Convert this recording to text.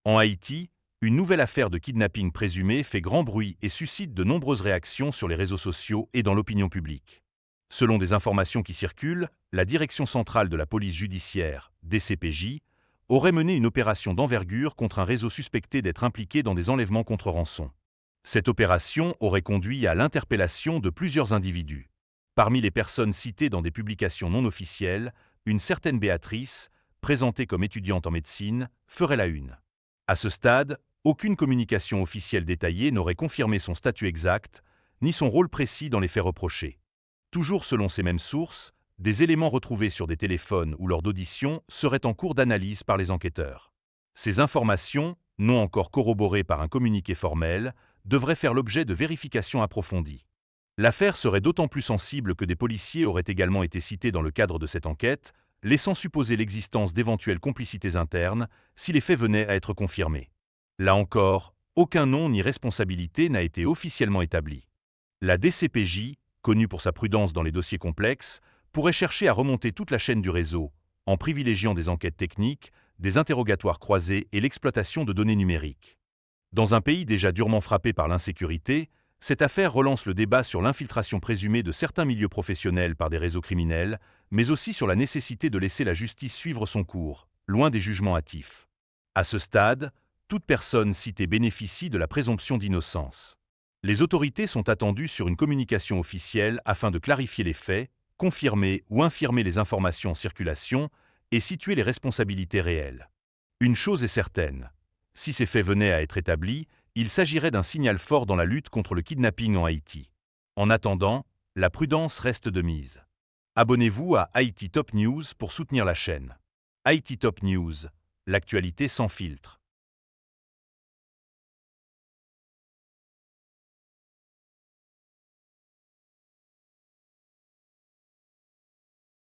En Haïti, une nouvelle affaire de kidnapping présumé fait grand bruit et suscite de nombreuses réactions sur les réseaux sociaux et dans l'opinion publique. Selon des informations qui circulent, la Direction centrale de la police judiciaire, DCPJ, aurait mené une opération d'envergure contre un réseau suspecté d'être impliqué dans des enlèvements contre rançon. Cette opération aurait conduit à l'interpellation de plusieurs individus. Parmi les personnes citées dans des publications non officielles, une certaine Béatrice, présentée comme étudiante en médecine, ferait la une. À ce stade, aucune communication officielle détaillée n'aurait confirmé son statut exact, ni son rôle précis dans les faits reprochés. Toujours selon ces mêmes sources, des éléments retrouvés sur des téléphones ou lors d'auditions seraient en cours d'analyse par les enquêteurs. Ces informations, non encore corroborées par un communiqué formel, devraient faire l'objet de vérifications approfondies. L'affaire serait d'autant plus sensible que des policiers auraient également été cités dans le cadre de cette enquête, laissant supposer l'existence d'éventuelles complicités internes si les faits venaient à être confirmés. Là encore, aucun nom ni responsabilité n'a été officiellement établi. La DCPJ, connue pour sa prudence dans les dossiers complexes, pourrait chercher à remonter toute la chaîne du réseau, en privilégiant des enquêtes techniques, des interrogatoires croisés et l'exploitation de données numériques. Dans un pays déjà durement frappé par l'insécurité, cette affaire relance le débat sur l'infiltration présumée de certains milieux professionnels par des réseaux criminels, mais aussi sur la nécessité de laisser la justice suivre son cours, loin des jugements hâtifs. À ce stade, toute personne citée bénéficie de la présomption d'innocence. Les autorités sont attendues sur une communication officielle afin de clarifier les faits, confirmer ou infirmer les informations en circulation et situer les responsabilités réelles. Une chose est certaine, si ces faits venaient à être établis, il s'agirait d'un signal fort dans la lutte contre le kidnapping en Haïti. En attendant, la prudence reste de mise. Abonnez-vous à Haïti Top News pour soutenir la chaîne. Haïti Top News, l'actualité sans filtre.